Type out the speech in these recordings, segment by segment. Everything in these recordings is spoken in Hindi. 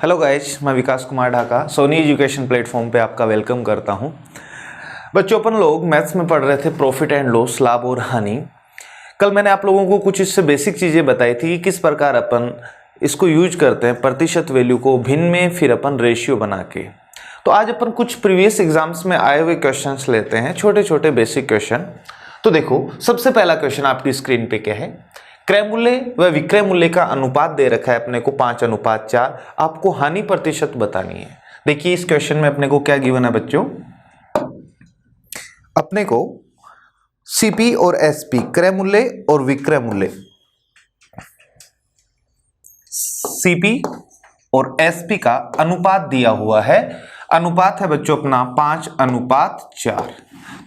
हेलो गाइस, मैं विकास कुमार ढाका सोनी एजुकेशन प्लेटफॉर्म पे आपका वेलकम करता हूं। बच्चों, अपन लोग मैथ्स में पढ़ रहे थे प्रॉफिट एंड लॉस, लाभ और हानि। कल मैंने आप लोगों को कुछ इससे बेसिक चीज़ें बताई थी कि किस प्रकार अपन इसको यूज करते हैं, प्रतिशत वैल्यू को भिन्न में, फिर अपन रेशियो बना के। तो आज अपन कुछ प्रीवियस एग्जाम्स में आए हुए क्वेश्चंस लेते हैं, छोटे छोटे बेसिक क्वेश्चन। तो देखो, सबसे पहला क्वेश्चन आपकी स्क्रीन पे क्या है, क्रय मूल्य व विक्रय मूल्य का अनुपात दे रखा है अपने को 5:4। आपको हानि प्रतिशत बतानी है। देखिए इस क्वेश्चन में अपने को क्या गिवन है बच्चों, अपने को सीपी और एसपी, क्रय मूल्य और विक्रय मूल्य, सीपी और एसपी का अनुपात दिया हुआ है। अनुपात है बच्चों अपना 5:4।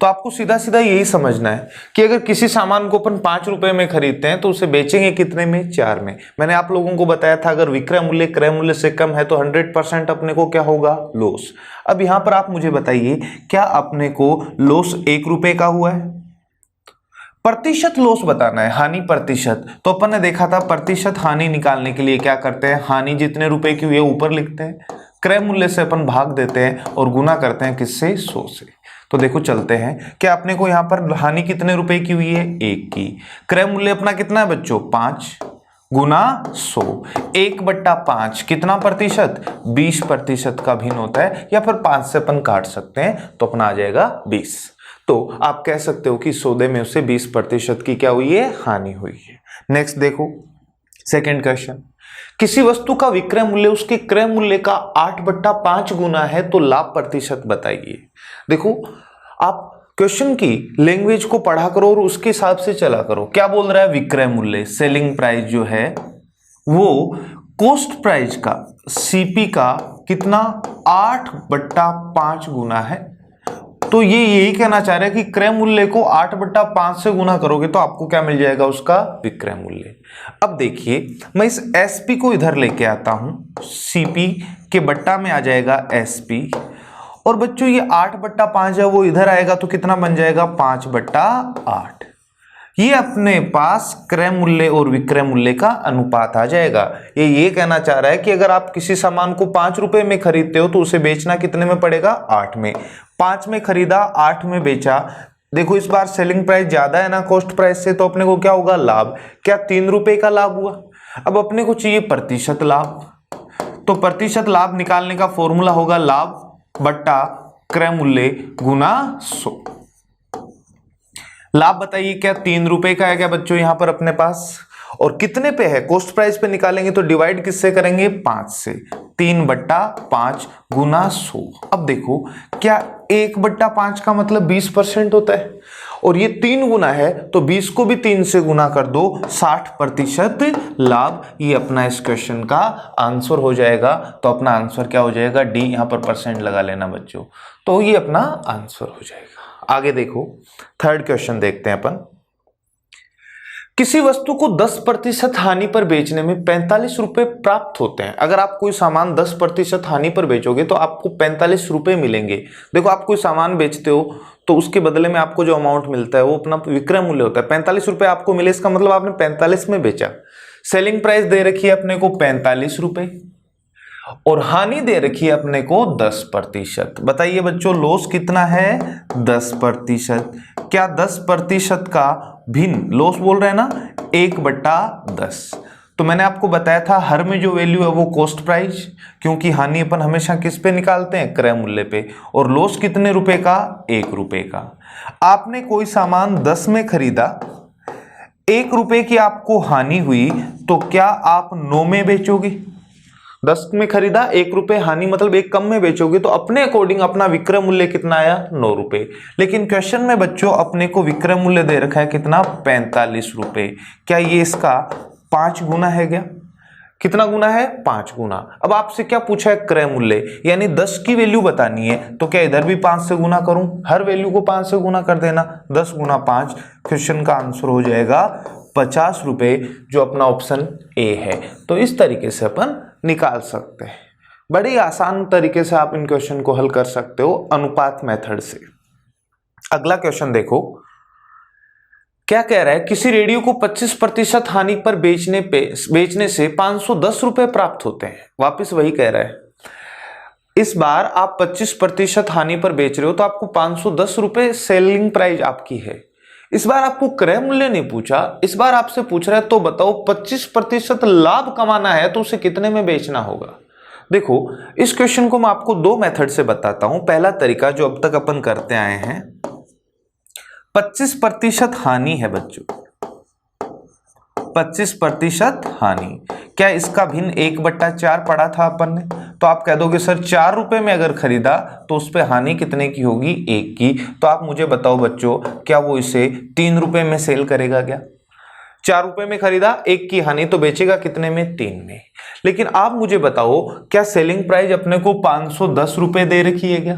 तो आपको सीधा सीधा यही समझना है कि अगर किसी सामान को अपन 5 रुपए में खरीदते हैं तो उसे बेचेंगे कितने में, 4 में। मैंने आप लोगों को बताया था अगर विक्रय मूल्य क्रय मूल्य से कम है तो 100% अपने को क्या होगा, लॉस। अब यहां पर आप मुझे बताइए, क्या अपने को लॉस 1 रुपए का हुआ है? प्रतिशत लॉस बताना है, हानि प्रतिशत। तो अपन ने देखा था प्रतिशत हानि निकालने के लिए क्या करते हैं, हानि जितने रुपए की हुई है ऊपर लिखते हैं, क्रय मूल्य से अपन भाग देते हैं और गुना करते हैं किससे, 100 से। तो देखो चलते हैं, क्या अपने को यहाँ पर हानि कितने रुपए की हुई है, 1 की। क्रय मूल्य अपना कितना है बच्चों, 5 गुना 100, 1/5 कितना प्रतिशत, 20% का भिन्न होता है, या फिर 5 से अपन काट सकते हैं तो अपना आ जाएगा 20। तो आप कह सकते हो कि सौदे में उसे 20% की क्या हुई है, हानि हुई है। नेक्स्ट देखो सेकेंड क्वेश्चन, किसी वस्तु का विक्रय मूल्य उसके क्रय मूल्य का 8/5 गुना है तो लाभ प्रतिशत बताइए। देखो आप क्वेश्चन की लैंग्वेज को पढ़ा करो और उसके हिसाब से चला करो। क्या बोल रहा है, विक्रय मूल्य सेलिंग प्राइस जो है वो कॉस्ट प्राइस का, सीपी का कितना, 8/5 गुना है। तो ये यही कहना चाह रहा है कि क्रय मूल्य को 8/5 से गुना करोगे तो आपको क्या मिल जाएगा, उसका विक्रय मूल्य। अब देखिए मैं इस एसपी को इधर लेके आता हूं, सीपी के बट्टा में आ जाएगा एसपी, और बच्चों ये 8/5 है वो इधर आएगा तो कितना बन जाएगा, 5/8। ये अपने पास क्रय मूल्य और विक्रय मूल्य का अनुपात आ जाएगा। ये कहना चाह रहा है कि अगर आप किसी सामान को 5 रुपए में खरीदते हो तो उसे बेचना कितने में पड़ेगा, 8 में। 5 में खरीदा, 8 में बेचा। देखो इस बार सेलिंग प्राइस ज्यादा है ना कॉस्ट प्राइस से, तो अपने को क्या होगा, लाभ। क्या 3 रुपए का लाभ हुआ। अब अपने को चाहिए प्रतिशत लाभ, तो प्रतिशत लाभ निकालने का फॉर्मूला होगा लाभ बट्टा क्रय मूल्य गुना 100। लाभ बताइए क्या 3 रुपए का है क्या बच्चों यहां पर अपने पास, और कितने पे है, कॉस्ट प्राइस पे निकालेंगे तो डिवाइड किससे करेंगे, 5 से। 3/5 गुना 100। अब देखो क्या 1/5 का मतलब 20% होता है, और ये 3 गुना है तो 20 को भी 3 से गुना कर दो, 60% लाभ। ये अपना इस क्वेश्चन का आंसर हो जाएगा। तो अपना आंसर क्या हो जाएगा, डी। यहां पर परसेंट लगा लेना बच्चों, तो ये अपना आंसर हो जाएगा। आगे देखो थर्ड क्वेश्चन देखते हैं अपन, किसी वस्तु को 10% हानि पर बेचने में 45 रुपए प्राप्त होते हैं। अगर आप कोई सामान 10% हानि पर बेचोगे तो आपको 45 रुपए मिलेंगे। देखो आप कोई सामान बेचते हो तो उसके बदले में आपको जो अमाउंट मिलता है वो अपना विक्रय मूल्य होता है। 45 रुपए आपको मिले, इसका मतलब आपने 45 में बेचा। सेलिंग प्राइस दे रखी है अपने को 45 रुपए, और हानि दे रखी है अपने को 10%। बताइए बच्चों लॉस कितना है, 10%। क्या 10% का भिन्न लॉस बोल रहे हैं ना, 1/10। तो मैंने आपको बताया था हर में जो वैल्यू है वो कॉस्ट प्राइस, क्योंकि हानि अपन हमेशा किस पे निकालते हैं, क्रय मूल्य पे। और लॉस कितने रुपए का, 1 रुपए का। आपने कोई सामान 10 में खरीदा, 1 रुपए की आपको हानि हुई, तो क्या आप 9 में बेचोगे। 10 में खरीदा, 1 रुपए हानि मतलब 1 कम में बेचोगे, तो अपने अकॉर्डिंग अपना विक्रय मूल्य कितना आया, 9 रुपए। लेकिन क्वेश्चन में बच्चों अपने को विक्रय मूल्य दे रखा है कितना, 45 रुपए। क्या ये इसका 5 गुना है क्या, कितना गुना है, 5 गुना। अब आपसे क्या पूछा है, क्रय मूल्य, यानी 10 की वैल्यू बतानी है, तो क्या इधर भी 5 से गुना करूं, हर वैल्यू को 5 से गुना कर देना, 10 गुना 5। क्वेश्चन का आंसर हो जाएगा 50 रुपए, जो अपना ऑप्शन ए है। तो इस तरीके से अपन निकाल सकते हैं। बड़ी आसान तरीके से आप इन क्वेश्चन को हल कर सकते हो अनुपात मेथड से। अगला क्वेश्चन देखो, क्या कह रहा है, किसी रेडियो को 25% हानि पर बेचने से 510 रुपए प्राप्त होते हैं। वापस वही कह रहा है, इस बार आप 25% हानि पर बेच रहे हो तो आपको 510 रुपए सेलिंग प्राइस आपकी है। इस बार आपको क्रय मूल्य नहीं पूछा, इस बार आपसे पूछ रहा है तो बताओ 25% लाभ कमाना है तो उसे कितने में बेचना होगा। देखो इस क्वेश्चन को मैं आपको दो मेथड से बताता हूं। पहला तरीका जो अब तक अपन करते आए हैं, 25% हानि है बच्चों, 25% हानि, क्या इसका भिन्न 1/4 पढ़ा था अपन ने? तो आप कह दोगे सर 4 रुपए में अगर खरीदा तो उस पे हानि कितने की होगी, 1 की। तो आप मुझे बताओ बच्चों, क्या वो इसे 3 रुपए में सेल करेगा क्या? 4 रुपए में खरीदा, 1 की हानि, तो बेचेगा कितने में, 3 में। लेकिन आप मुझे बताओ क्या सेलिंग प्राइस अपने को 510 रुपए दे रखी है क्या?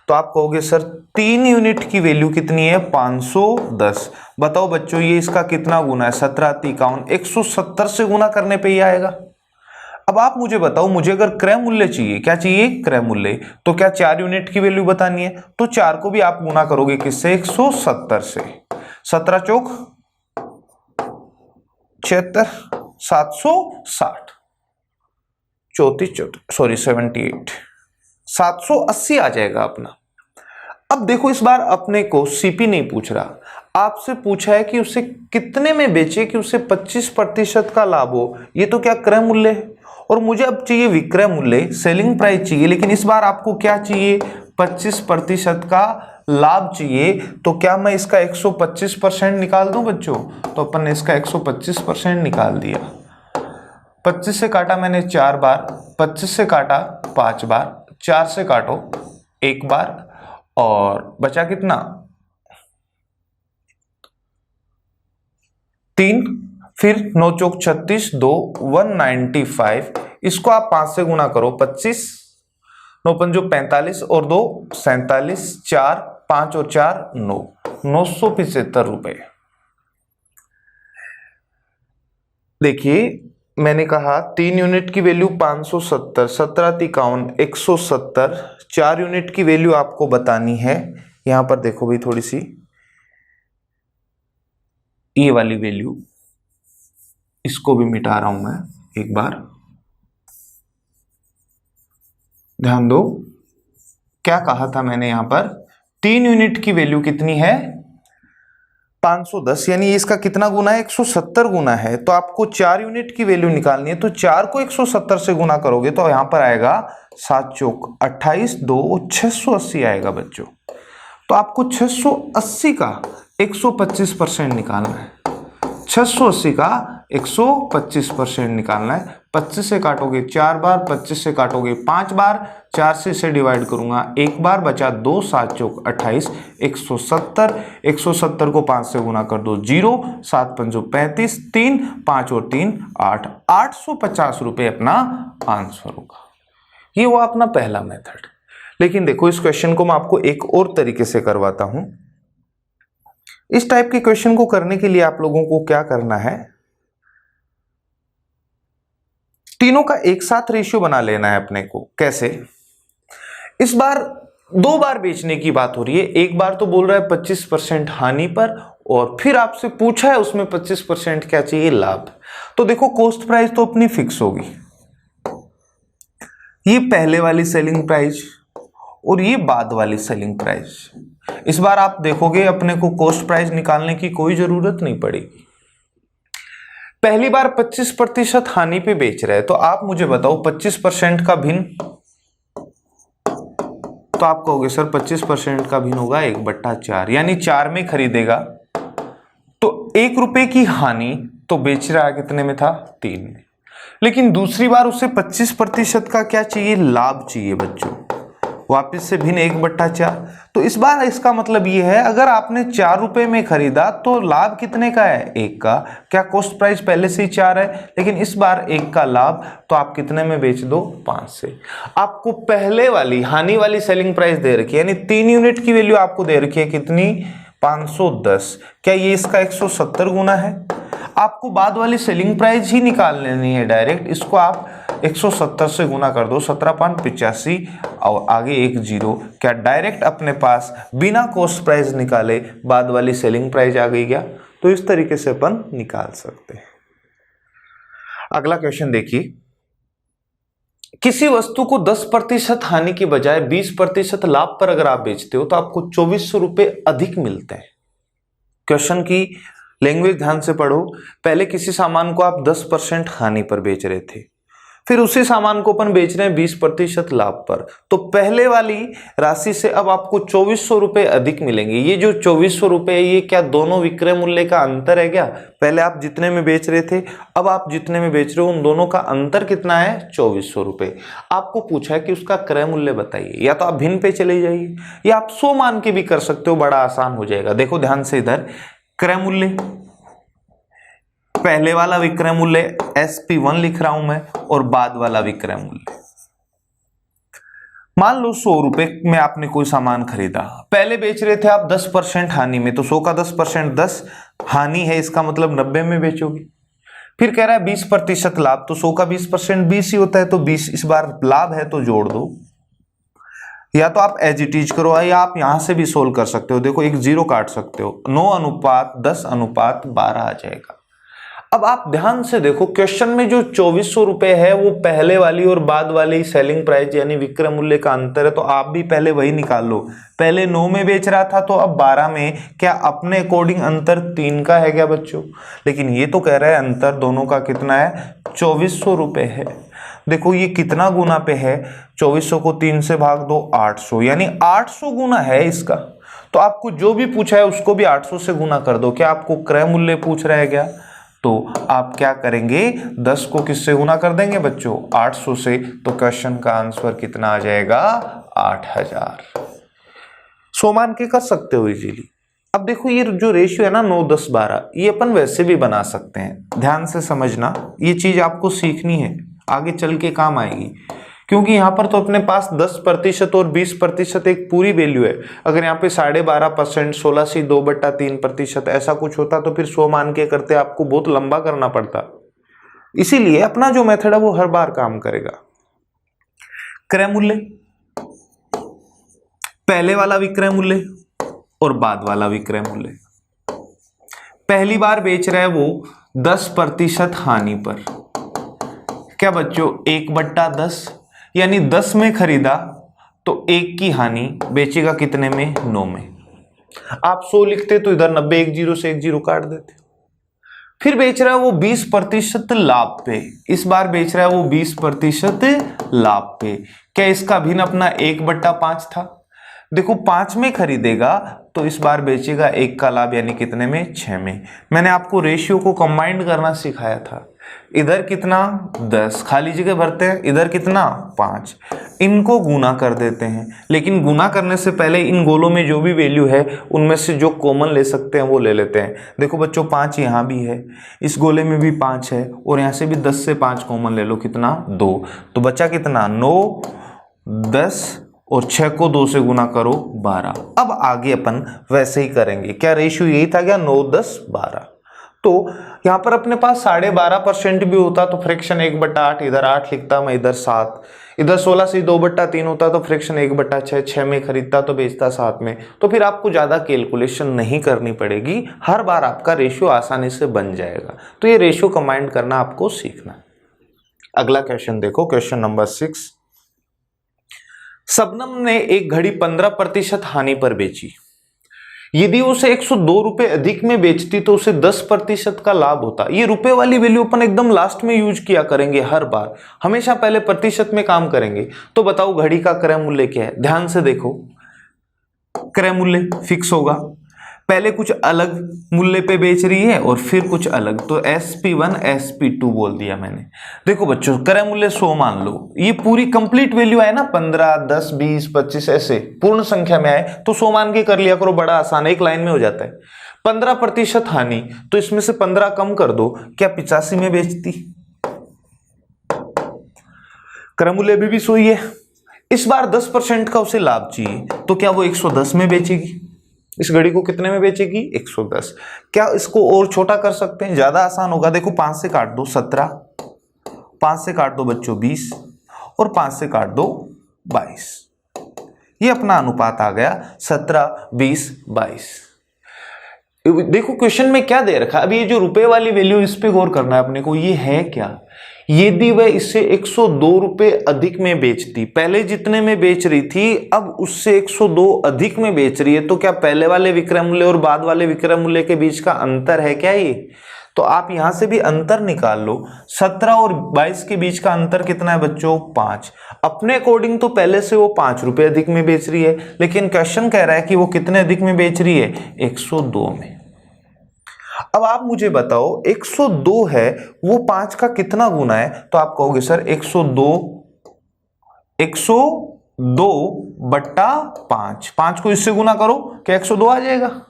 तो आप कहोगे सर 3 यूनिट की वैल्यू कितनी है, 510। बताओ बच्चों ये इसका कितना गुना है, 17×51, 170 से गुना करने पे ही आएगा। अब आप मुझे बताओ, मुझे अगर क्रय मूल्य चाहिए, क्या चाहिए, क्रय मूल्य, तो क्या 4 यूनिट की वैल्यू बतानी है, तो 4 को भी आप गुना करोगे किससे, 170 से। 17 चौक 76, 760, 78, 780 आ जाएगा अपना। अब देखो इस बार अपने को सीपी नहीं पूछ रहा, आपसे पूछा है कि उसे कितने में बेचे कि उसे 25% का लाभ हो। ये तो क्या क्रय मूल्य है, और मुझे अब चाहिए विक्रय मूल्य, सेलिंग प्राइस चाहिए। लेकिन इस बार आपको क्या चाहिए, 25% का लाभ चाहिए। तो क्या मैं इसका 125% निकाल दूं बच्चों? तो अपन ने इसका 125% निकाल दिया। 25 से काटा मैंने 4 बार, 25 से काटा 5 बार, 4 से काटो 1 बार, और बचा कितना, 3, फिर 9 चौक 36, 2 195। इसको आप 5 से गुना करो, 25, 9 पंजो 45 और 2 47, 4 5 और 4 9, 975 रुपए। देखिए मैंने कहा 3 यूनिट की वैल्यू 570, 17×51, 170, 4 यूनिट की वैल्यू आपको बतानी है। यहां पर देखो भाई थोड़ी सी ये वाली वैल्यू, इसको भी मिटा रहा हूं मैं एक बार, ध्यान दो क्या कहा था मैंने। यहां पर 3 यूनिट की वैल्यू कितनी है, 510, यानी इसका कितना गुना है, 170 गुना है। तो आपको 4 यूनिट की वैल्यू निकालनी है, तो 4 को 170 से गुना करोगे तो यहां पर आएगा 7 चौक 28, 2 680 आएगा बच्चों। तो आपको 680 का 125% निकालना है, 680 का 125% निकालना है। 25 से काटोगे 4 बार, 25 से काटोगे 5 बार, 4 से इसे डिवाइड करूंगा 1 बार, बचा 2, 7 चौक 28, 170, 170 को 5 से गुना कर दो 0, 7 पंजो 35, 3 5 और 3 8, 850 रुपए अपना आंसर होगा। ये हुआ अपना पहला मेथड। लेकिन देखो इस क्वेश्चन को मैं आपको एक और तरीके से करवाता हूं। इस टाइप के क्वेश्चन को करने के लिए आप लोगों को क्या करना है, तीनों का एक साथ रेशियो बना लेना है अपने को। कैसे, इस बार 2 बार बेचने की बात हो रही है। एक बार तो बोल रहा है 25% हानि पर, और फिर आपसे पूछा है उसमें 25% क्या चाहिए, लाभ। तो देखो कॉस्ट प्राइस तो अपनी फिक्स होगी, ये पहले वाली सेलिंग प्राइस और ये बाद वाली सेलिंग प्राइस। इस बार आप देखोगे अपने को कॉस्ट प्राइस निकालने की कोई जरूरत नहीं पड़ेगी। पहली बार 25% हानि पे बेच रहे हैं, तो आप मुझे बताओ 25% का भिन्न, तो आप कहोगे सर 25% का भिन्न होगा 1/4, यानी 4 में खरीदेगा तो 1 रुपए की हानि, तो बेच रहा है कितने में था, 3 में। लेकिन दूसरी बार उसे 25% का क्या चाहिए, लाभ चाहिए बच्चों, वापस से भिन्न 1/4। तो इस बार इसका मतलब ये है अगर आपने 4 रुपए में खरीदा तो लाभ कितने का है, 1 का। क्या कॉस्ट प्राइस पहले से ही 4 है, लेकिन इस बार 1 का लाभ, तो आप कितने में बेच दो, 5 से। आपको पहले वाली हानि वाली सेलिंग प्राइस दे रखी है, यानी 3 यूनिट की वैल्यू आपको दे रखी है कितनी, 510। क्या ये इसका 170 गुना है। आपको बाद वाली सेलिंग प्राइस ही निकाल लेनी है डायरेक्ट, इसको आप 170 से गुना कर दो, 17.85 और आगे 1 0। क्या डायरेक्ट अपने पास बिना कॉस्ट प्राइस निकाले बाद वाली सेलिंग प्राइस आ गई क्या? तो इस तरीके से अपन निकाल सकते हैं। अगला क्वेश्चन देखिए, किसी वस्तु को 10% हानि की बजाय 20% लाभ पर अगर आप बेचते हो तो आपको 2400 रुपए अधिक मिलते हैं। क्वेश्चन की लैंग्वेज ध्यान से पढ़ो। पहले किसी सामान को आप 10% हानि पर बेच रहे थे, फिर उसी सामान को अपन बेच रहे हैं 20% लाभ पर, तो पहले वाली राशि से अब आपको 2400 रुपए अधिक मिलेंगे। ये जो 2400 रुपए है, ये क्या दोनों विक्रय मूल्य का अंतर है क्या? पहले आप जितने में बेच रहे थे, अब आप जितने में बेच रहे हो, उन दोनों का अंतर कितना है? 2400 रुपए। आपको पूछा है कि उसका क्रय मूल्य बताइए। या तो आप भिन्न पे चले जाइए या आप 100 मान के भी कर सकते हो, बड़ा आसान हो जाएगा। देखो ध्यान से, इधर क्रय मूल्य, पहले वाला विक्रय मूल्य SP1 लिख रहा हूं मैं, और बाद वाला विक्रय मूल्य। मान लो 100 रुपए में आपने कोई सामान खरीदा, पहले बेच रहे थे आप 10% हानि में, तो 100 का 10% 10 हानि है, इसका मतलब 90 में बेचोगे। फिर कह रहा है 20% लाभ, तो 100 का 20% 20 ही होता है, तो 20 इस बार लाभ है तो जोड़ दो। या तो आप एज इट इज करो, या आप यहां से भी सोल्व कर सकते हो। देखो एक 0 काट सकते हो, 9:10:12 आ जाएगा। अब आप ध्यान से देखो, क्वेश्चन में जो 2400 रुपए है वो पहले वाली और बाद वाली सेलिंग प्राइस यानी विक्रय मूल्य का अंतर है, तो आप भी पहले वही निकाल लो। पहले 9 में बेच रहा था तो अब 12 में, क्या अपने अकॉर्डिंग अंतर 3 का है क्या बच्चों? लेकिन ये तो कह रहा है अंतर दोनों का कितना है? 2400 रुपए है। देखो ये कितना गुना पे है? 2400 को 3 से भाग दो, 800, यानी 800 गुना है इसका। तो आपको जो भी पूछा है उसको भी 800 से गुना कर दो। क्या आपको क्रय मूल्य पूछ रहा है क्या? तो आप क्या करेंगे? 10 को किससे गुना कर देंगे बच्चों? 800 से। तो क्वेश्चन का आंसर कितना आ जाएगा? 8000। 100 मान के कर सकते हो इजीली। अब देखो ये जो रेशियो है ना 9:10:12, ये अपन वैसे भी बना सकते हैं। ध्यान से समझना, ये चीज आपको सीखनी है, आगे चल के काम आएगी। क्योंकि यहाँ पर तो अपने पास 10% और 20% एक पूरी वैल्यू है। अगर यहाँ पे 12.5%, 16/2/3% ऐसा कुछ होता तो फिर 100 मान के करते, आपको बहुत लंबा करना पड़ता। इसीलिए अपना जो मेथड है वो हर बार काम करेगा। क्रय मूल्य, पहले वाला विक्रय मूल्य और बाद वाला विक्रय मूल्य। पहली बार बेच रहा है वो 10% हानि पर। क्या बच्चों? 1/10, यानी 10 में खरीदा तो 1 की हानि, बेचेगा कितने में? 9 में। आप 100 लिखते तो इधर 90, 1 0 से 1 0 काट देते। फिर बेच रहा है वो 20% लाभ पे। इस बार बेच रहा है वो 20% लाभ पे। क्या इसका भिन्न अपना 1/5 था? देखो 5 में खरीदेगा तो इस बार बेचेगा 1 का लाभ, यानी कितने में? 6 में। मैंने आपको रेशियो को कंबाइंड करना सिखाया था। इधर कितना? 10, खाली जगह भरते हैं, इधर कितना? 5। इनको गुना कर देते हैं, लेकिन गुना करने से पहले इन गोलों में जो भी वैल्यू है उनमें से जो कॉमन ले सकते हैं वो ले लेते हैं। देखो बच्चों 5 यहाँ भी है, इस गोले में भी 5 है, और यहाँ से भी 10 से 5 कॉमन ले लो, कितना? 2। तो बचा कितना? 9, 10 और 6 को 2 से गुना करो, 12। अब आगे अपन वैसे ही करेंगे। क्या रेशियो यही था क्या? 9:10:12। तो यहां पर अपने पास 12.5% भी होता तो फ्रैक्शन 1/8, इधर 8 लिखता मैं, इधर 7, इधर 16 से 2/3 होता तो फ्रैक्शन 1/6, 6 में खरीदता तो बेचता 7 में। तो फिर आपको ज्यादा कैलकुलेशन नहीं करनी पड़ेगी, हर बार आपका रेशियो आसानी से बन जाएगा। तो ये रेशियो कंबाइंड करना आपको सीखना। अगला क्वेश्चन देखो, क्वेश्चन नंबर 6। शबनम ने एक घड़ी 15% हानि पर बेची। यदि उसे 102 रुपए अधिक में बेचती तो उसे 10% का लाभ होता। ये रुपए वाली वैल्यू अपन एकदम लास्ट में यूज किया करेंगे हर बार, हमेशा पहले प्रतिशत में काम करेंगे। तो बताओ घड़ी का क्रय मूल्य क्या है? ध्यान से देखो, क्रय मूल्य फिक्स होगा, पहले कुछ अलग मूल्य पे बेच रही है और फिर कुछ अलग, तो SP1 SP2 बोल दिया मैंने। देखो बच्चों क्रय मूल्य 100 मान लो, ये पूरी कंप्लीट वैल्यू है ना, 15, 10, 20, 25 ऐसे पूर्ण संख्या में आए तो 100 मान के कर लिया करो, बड़ा आसान है, एक लाइन में हो जाता है। 15% हानि, तो इसमें से 15 कम कर दो, क्या 85 में बेचती? क्रय मूल्य अभी भी 100 ही है। इस बार 10% का उसे लाभ चाहिए, तो क्या वो 110 में बेचेगी? इस घड़ी को कितने में बेचेगी? 110। क्या इसको और छोटा कर सकते हैं? ज्यादा आसान होगा। देखो 5 से काट दो 17, 5 से काट दो बच्चों 20, और 5 से काट दो 22। ये अपना अनुपात आ गया 17, 20, 22। देखो क्वेश्चन में क्या दे रखा है, अब ये जो रुपए वाली वैल्यू इस पे गौर करना है अपने को, ये है क्या। यदि वह इसे 102 रुपए अधिक में बेचती, पहले जितने में बेच रही थी अब उससे 102 अधिक में बेच रही है, तो क्या पहले वाले विक्रय मूल्य और बाद वाले विक्रय मूल्य के बीच का अंतर है क्या ये। तो आप यहां से भी अंतर निकाल लो। 17 और 22 के बीच का अंतर कितना है बच्चों, 5। अपने अकॉर्डिंग तो पहले से वो 5 रुपए अधिक में बेच रही है, लेकिन क्वेश्चन कह रहा है कि वो कितने अधिक में बेच रही है, 102 में। अब आप मुझे बताओ 102 है वो 5 का कितना गुना है, तो आप कहोगे सर 102 बट्टा 5, 5 को इससे गुना करो क्या 102 आ जाएगा।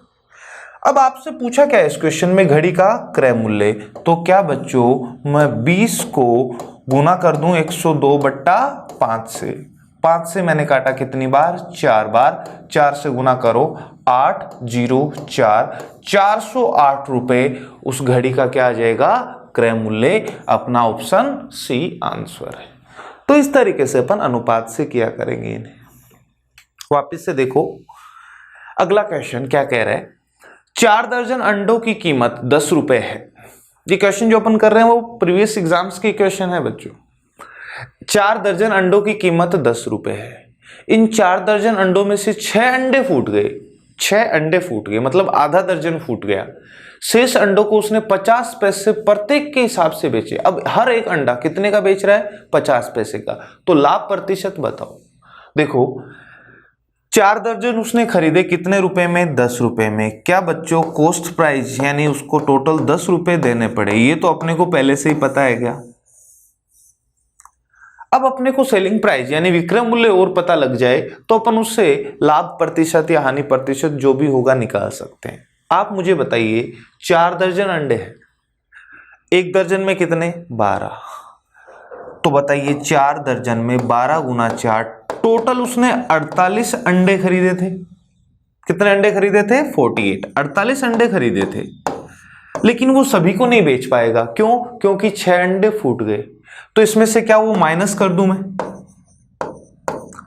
अब आपसे पूछा क्या है इस क्वेश्चन में, घड़ी का क्रय मूल्य, तो क्या बच्चों मैं 20 को गुना कर दूं 102 बट्टा 5 से, 5 से मैंने काटा कितनी बार, 4 बार, 4 से गुना करो 804, 408 रुपए उस घड़ी का क्या आ जाएगा, क्रय मूल्य। अपना ऑप्शन सी आंसर है। तो इस तरीके से अपन अनुपात से किया करेंगे इन्हें। वापिस से देखो अगला क्वेश्चन क्या कह रहा है, 4 दर्जन अंडों की कीमत 10 रुपए है। ये क्वेश्चन जो अपन कर रहे हैं वो प्रीवियस एग्जाम्स की क्वेश्चन है बच्चों। 4 दर्जन अंडों की कीमत 10 रुपए है। इन 4 दर्जन अंडों में से 6 अंडे फूट गए, 6 अंडे फूट गए मतलब आधा दर्जन फूट गया। शेष अंडों को उसने 50 पैसे प्रत्येक के हिसाब से बेचे। अब हर एक अंडा कितने का बेच रहा है, 50 पैसे का। तो लाभ प्रतिशत बताओ। देखो 4 दर्जन उसने खरीदे कितने रुपए में, 10 रुपए में। क्या बच्चों कॉस्ट प्राइस यानी उसको टोटल 10 रुपए देने पड़े, ये तो अपने को पहले से ही पता है क्या। अब अपने को सेलिंग प्राइस यानी विक्रय मूल्य और पता लग जाए तो अपन उससे लाभ प्रतिशत या हानि प्रतिशत जो भी होगा निकाल सकते हैं। आप मुझे बताइए 4 दर्जन अंडे हैं, एक दर्जन में कितने, 12। तो बताइए 4 दर्जन में 12 गुना 4, टोटल उसने 48 अंडे खरीदे थे। कितने अंडे खरीदे थे, 48, 48 अंडे खरीदे थे। लेकिन वो सभी को नहीं बेच पाएगा, क्यों, क्योंकि 6 अंडे फूट गए। तो इसमें से क्या वो माइनस कर दूं मैं,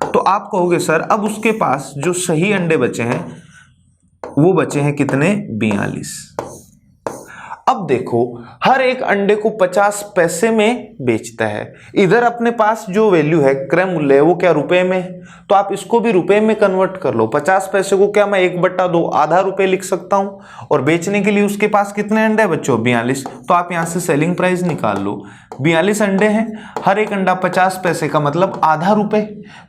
तो आप कहोगे सर अब उसके पास जो सही अंडे बचे हैं वो बचे हैं कितने, 42। अब देखो हर एक अंडे को 50 पैसे में बेचता है। इधर अपने पास जो वैल्यू है क्रय मूल्य है वो क्या रुपए में है, तो आप इसको भी रुपए में कन्वर्ट कर लो। 50 पैसे को क्या मैं 1/2 आधा रुपए लिख सकता हूं। और बेचने के लिए उसके पास कितने अंडे हैं बच्चों, 42। तो आप यहां से सेलिंग प्राइस निकाल लो। 42 अंडे हैं, हर एक अंडा 50 पैसे का मतलब आधा रुपए,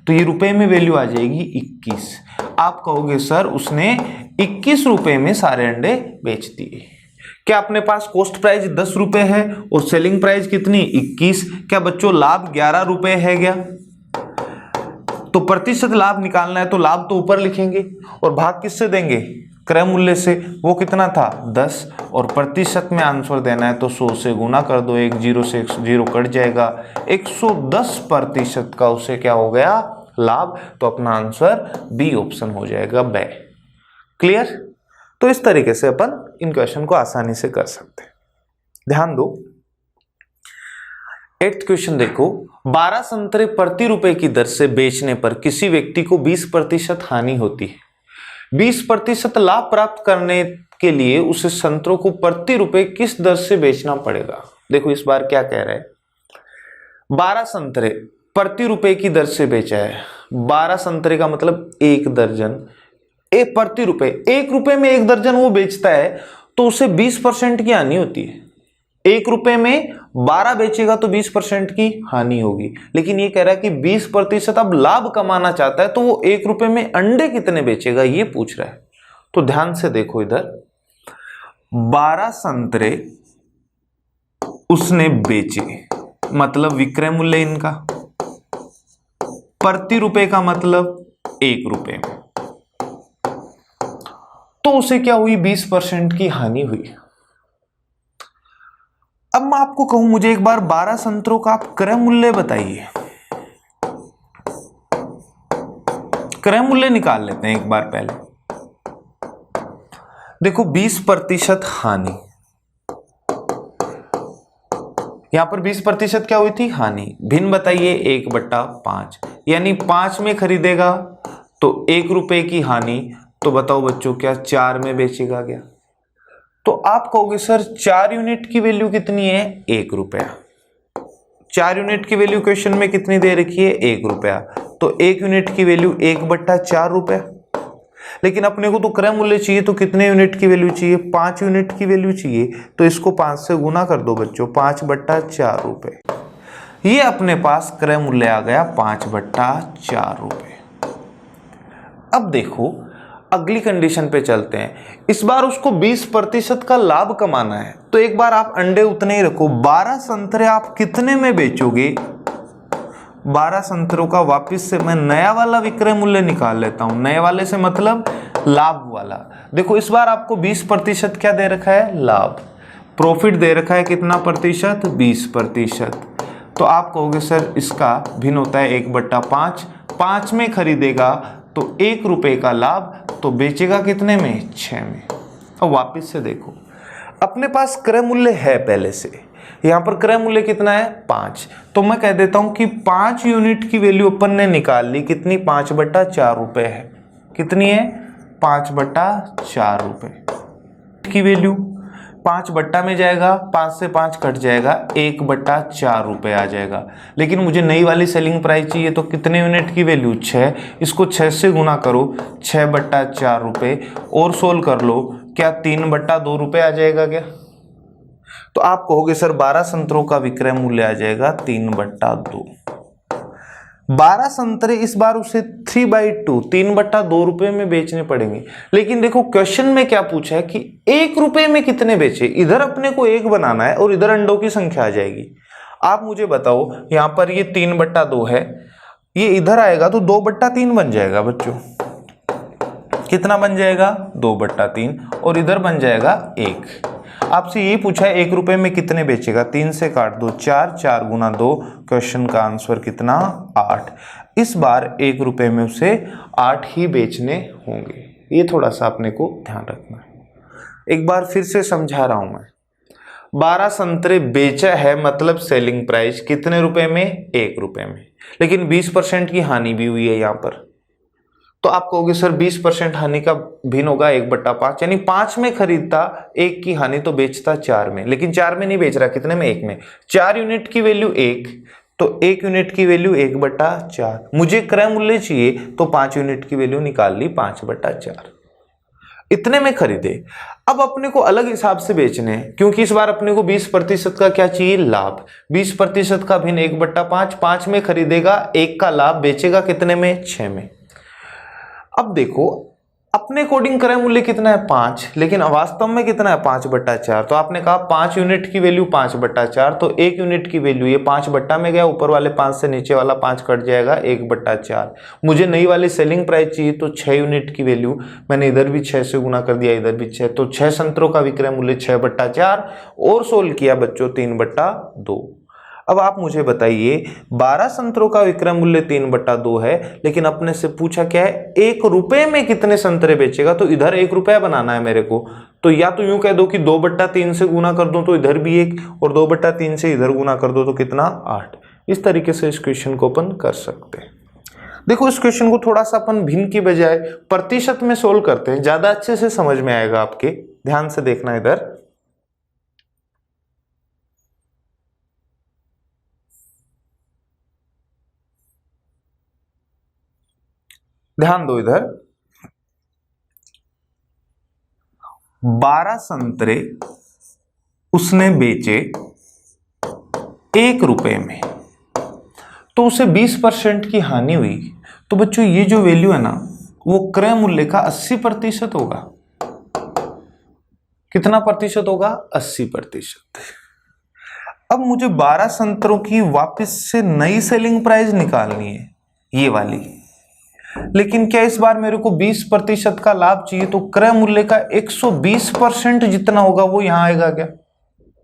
तो ये रुपए में वैल्यू आ जाएगी 21। आप कहोगे सर उसने 21 रुपए में सारे अंडे बेच दिए। क्या अपने पास कॉस्ट प्राइस 10 रुपए है और सेलिंग प्राइस कितनी, 21। क्या बच्चों लाभ 11 रुपए है क्या, तो प्रतिशत लाभ निकालना है तो लाभ तो ऊपर लिखेंगे और भाग किससे देंगे, क्रय मूल्य से। वो कितना था, 10, और प्रतिशत में आंसर देना है तो 100 से गुना कर दो, 1 0 से 0 कट जाएगा, 110% का उसे क्या हो गया, लाभ। तो अपना आंसर बी ऑप्शन हो जाएगा, बै। क्लियर। तो इस तरीके से अपन इन क्वेश्चन को आसानी से कर सकते हैं। ध्यान दो 8th क्वेश्चन देखो, 12 संतरे प्रति रुपए की दर से बेचने पर किसी व्यक्ति को 20% हानि होती है। 20% लाभ प्राप्त करने के लिए उसे संतरों को प्रति रुपए किस दर से बेचना पड़ेगा। देखो इस बार क्या कह रहा है, 12 संतरे प्रति रुपए की दर से बेचा है। 12 संतरे का मतलब 1 दर्जन, एक प्रति रुपए, 1 रुपए में 1 दर्जन वो बेचता है तो उसे 20% की हानि होती है। 1 रुपए में 12 बेचेगा तो 20% की हानि होगी। लेकिन ये कह रहा है कि 20% अब लाभ कमाना चाहता है तो वो 1 रुपए में अंडे कितने बेचेगा ये पूछ रहा है। तो ध्यान से देखो इधर 12 संतरे उसने बेचे मतलब विक्रय मूल्य इनका, प्रति रुपए का मतलब 1 रुपए में, तो उसे क्या हुई, 20% की हानि हुई। अब मैं आपको कहूं मुझे एक बार 12 संतरों का आप क्रय मूल्य बताइए। क्रय मूल्य निकाल लेते हैं एक बार पहले। देखो 20% हानि, यहां पर 20% क्या हुई थी, हानि। भिन्न बताइए, 1/5 यानी 5 में खरीदेगा तो 1 रुपए की हानि। तो बताओ बच्चों क्या 4 में बेचेगा क्या, तो आप कहोगे सर 4 यूनिट की वैल्यू कितनी है? 1 रुपया। 4 यूनिट की वैल्यू क्वेश्चन में कितनी दे रखी है? 1 रुपया। तो 1 यूनिट की वैल्यू 1/4 रुपया। लेकिन अपने को तो क्रय मूल्य चाहिए, तो कितने यूनिट की वैल्यू चाहिए? 5 यूनिट की वैल्यू चाहिए। तो इसको 5 से गुना कर दो बच्चों, 5/4 रुपए। ये अपने पास क्रय मूल्य आ गया 5/4 रुपए। अब देखो अगली कंडीशन पे चलते हैं। इस बार उसको 20% का लाभ कमाना है। तो एक बार आप अंडे उतने ही रखो। 12 संतरे आप कितने में बेचोगे? 12 संतरों का वापिस से मैं नया वाला विक्रय मूल्य निकाल लेता हूं। नए वाले से मतलब लाभ वाला। देखो इस बार आपको 20% क्या दे रखा है? लाभ। प्रॉफिट दे रखा है कितना प्रतिशत? 20%। तो आप कहोगे सर इसका भिन्न होता है 1/5। 5 में खरीदेगा तो 1 रुपए का लाभ, तो बेचेगा कितने में? 6 में। और वापिस से देखो अपने पास क्रय मूल्य है पहले से, यहां पर क्रय मूल्य कितना है? 5। तो मैं कह देता हूं कि 5 यूनिट की वैल्यू अपन ने निकाल ली, कितनी? 5/4 रुपए है। कितनी है? 5/4 रुपए की वैल्यू। 5 बट्टा में जाएगा, 5 से 5 कट जाएगा, 1/4 रुपए आ जाएगा। लेकिन मुझे नई वाली सेलिंग प्राइस चाहिए, तो कितने यूनिट की वैल्यू? 6। इसको 6 से गुना करो, 6/4 रुपए। और सोल्व कर लो, क्या 3/2 रुपए आ जाएगा क्या? तो आप कहोगे सर 12 संतरों का विक्रय मूल्य आ जाएगा 3/2। 12 संतरे इस बार उसे 3/2 3/2 रुपए में बेचने पड़ेंगे। लेकिन देखो क्वेश्चन में क्या पूछा है कि 1 रुपए में कितने बेचे। इधर अपने को 1 बनाना है और इधर अंडों की संख्या आ जाएगी। आप मुझे बताओ, यहां पर ये 3/2 है, ये इधर आएगा तो 2/3 बन जाएगा बच्चों। कितना बन जाएगा? 2/3। और इधर बन जाएगा 1। आपसे ये पूछा है 1 रुपए में कितने बेचेगा? 3 से काट दो, 4, 4 गुना 2। क्वेश्चन का आंसर कितना? 8। इस बार 1 रुपए में उसे 8 ही बेचने होंगे। ये थोड़ा सा अपने को ध्यान रखना है। एक बार फिर से समझा रहा हूं मैं। 12 संतरे बेचा है, मतलब सेलिंग प्राइस कितने रुपए में? 1 रुपए में। लेकिन 20% की हानि भी हुई है यहां पर। तो आप कहोगे सर 20% हानि का भिन्न होगा 1/5, यानी 5 में खरीदता, 1 की हानि तो बेचता 4 में। लेकिन 4 में नहीं बेच रहा, कितने में? 1 में। 4 यूनिट की वैल्यू 1, तो 1 यूनिट की वैल्यू 1/4। मुझे क्रय मूल्य चाहिए, तो 5 यूनिट की वैल्यू निकाल ली 5/4। इतने में खरीदे। अब अपने को अलग हिसाब से बेचने हैं, क्योंकि इस बार अपने को 20% का क्या चाहिए? लाभ। 20% का भिन्न 1/5। 5 में खरीदेगा, 1 का लाभ, बेचेगा कितने में? 6 में। अब देखो अपने अकॉर्डिंग क्रय मूल्य कितना है? 5, लेकिन वास्तव में कितना है? 5/4। तो आपने कहा 5 यूनिट की वैल्यू 5/4, तो 1 यूनिट की वैल्यू, ये 5 बट्टा में गया, ऊपर वाले 5 से नीचे वाला 5 कट जाएगा, 1/4। मुझे नई वाली सेलिंग प्राइस चाहिए, तो 6 यूनिट की वैल्यू, मैंने इधर भी 6 से गुना कर दिया, इधर भी 6, तो 6 संतरों का विक्रय मूल्य 6/4। और सोल्व किया बच्चों 3/2। अब आप मुझे बताइए 12 संतरों का विक्रय मूल्य 3/2 है, लेकिन अपने से पूछा क्या है? 1 रुपए में कितने संतरे बेचेगा। तो इधर 1 रुपया बनाना है मेरे को। तो या तो यूं कह दो कि 2/3 से गुना कर दो, तो इधर भी 1, और 2/3 से इधर गुना कर दो, तो कितना? 8। इस तरीके से इस क्वेश्चन को अपन कर सकते हैं। देखो इस क्वेश्चन को थोड़ा सा अपन भिन्न की बजाय प्रतिशत में सोल्व करते हैं, ज्यादा अच्छे से समझ में आएगा आपके। ध्यान से देखना इधर। ध्यान दो इधर। 12 संतरे उसने बेचे 1 रुपए में, तो उसे 20% की हानि हुई। तो बच्चों ये जो वैल्यू है ना, वो क्रय मूल्य का 80% होगा। कितना प्रतिशत होगा? 80%। अब मुझे 12 संतरों की वापस से नई सेलिंग प्राइस निकालनी है, ये वाली। लेकिन क्या इस बार मेरे को 20% का लाभ चाहिए, तो क्रय मूल्य का 120% जितना होगा वो यहां आएगा क्या?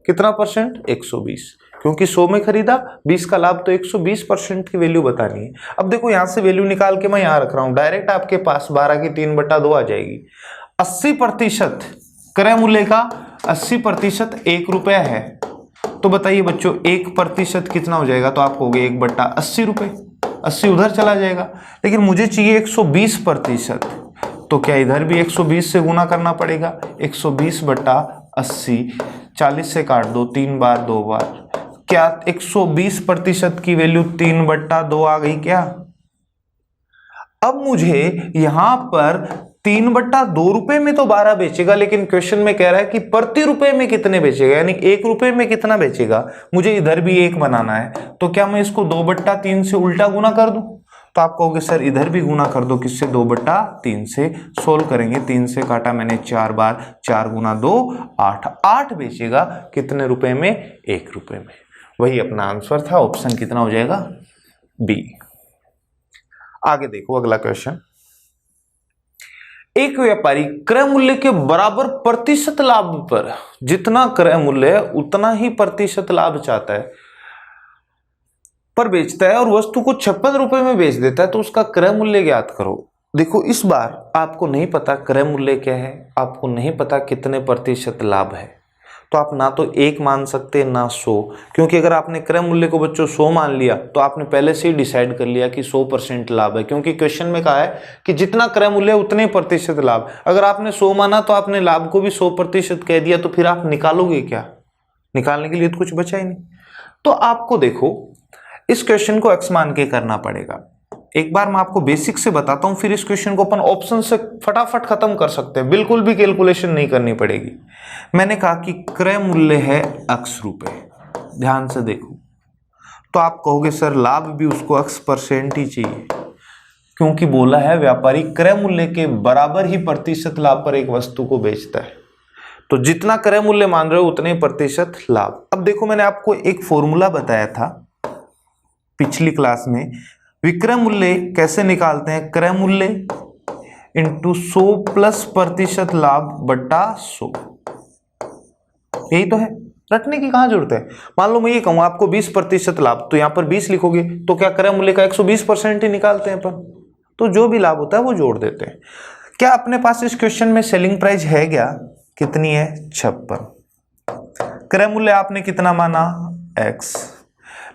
कितना परसेंट? 120। क्योंकि 100 में खरीदा, 20 का लाभ, तो 120% की वैल्यू बतानी है। अब देखो यहां से वैल्यू निकाल के मैं यहां रख रहा हूं, डायरेक्ट आपके पास 12 की 3/2 आ जाएगी। 80% क्रय मूल्य का 80% 1 रुपया है। तो बताइए बच्चों 1% कितना हो जाएगा? तो आप कहोगे 1/80 रुपए। 80 उधर चला जाएगा, लेकिन मुझे चाहिए 120%। तो क्या इधर भी 120 से गुना करना पड़ेगा? 120/80 80, 40 से काट दो 3 बार 2 बार, क्या 120% की वैल्यू 3/2 आ गई क्या? अब मुझे यहां पर 3/2 रुपए में तो 12 बेचेगा, लेकिन क्वेश्चन में कह रहा है कि प्रति रुपए में कितने बेचेगा, यानी 1 रुपए में कितना बेचेगा। मुझे इधर भी 1 बनाना है, तो क्या मैं इसको 2/3 से उल्टा गुना कर दूं? तो आप कहोगे सर इधर भी गुना कर दो, किससे? 2/3 से। सोल्व करेंगे, 3 से काटा मैंने 4 बार, 4 गुना 2 8, 8 बेचेगा कितने रुपए में? 1 रुपए में। वही अपना आंसर था, ऑप्शन कितना हो जाएगा? बी। आगे देखो अगला क्वेश्चन। एक व्यापारी क्रय मूल्य के बराबर प्रतिशत लाभ पर, जितना क्रय मूल्य है उतना ही प्रतिशत लाभ चाहता है, पर बेचता है और वस्तु को 56 रुपए में बेच देता है, तो उसका क्रय मूल्य ज्ञात करो। देखो इस बार आपको नहीं पता क्रय मूल्य क्या है, आपको नहीं पता कितने प्रतिशत लाभ है, तो आप ना तो 1 मान सकते ना 100, क्योंकि अगर आपने क्रय मूल्य को बच्चों 100 मान लिया तो आपने पहले से ही डिसाइड कर लिया कि 100% लाभ है, क्योंकि क्वेश्चन में कहा है कि जितना क्रय मूल्य उतने प्रतिशत लाभ। अगर आपने 100 माना तो आपने लाभ को भी 100% कह दिया, तो फिर आप निकालोगे क्या? निकालने के लिए तो कुछ बचा ही नहीं। तो आपको देखो इस क्वेश्चन को x मान के करना पड़ेगा। एक बार मैं आपको बेसिक से बताता हूं, फिर इस क्वेश्चन को अपन ऑप्शन से फटाफट खत्म कर सकते हैं, बिल्कुल भी कैलकुलेशन नहीं करनी पड़ेगी। मैंने कहा कि क्रय मूल्य है x रुपए, ध्यान से देखो, तो आप कहोगे सर लाभ भी उसको x% ही चाहिए, क्योंकि बोला है व्यापारी क्रय मूल्य के बराबर ही प्रतिशत लाभ पर एक वस्तु को बेचता है, तो जितना क्रय मूल्य मान रहे हो उतने प्रतिशत लाभ। अब देखो मैंने आपको एक फॉर्मूला बताया था पिछली क्लास में, विक्रय मूल्य कैसे निकालते हैं? क्रय मूल्य इंटू 100 प्लस प्रतिशत लाभ बटा 100, यही तो है, रटने की कहां जरूरत है। मान लो मैं ये कहूं आपको 20% लाभ, तो यहां पर 20 लिखोगे तो क्या क्रय मूल्य का 120% ही निकालते हैं अपन, तो जो भी लाभ होता है वो जोड़ देते हैं। क्या अपने पास इस क्वेश्चन में सेलिंग प्राइस है क्या? कितनी है? 56। क्रय मूल्य आपने कितना माना? x,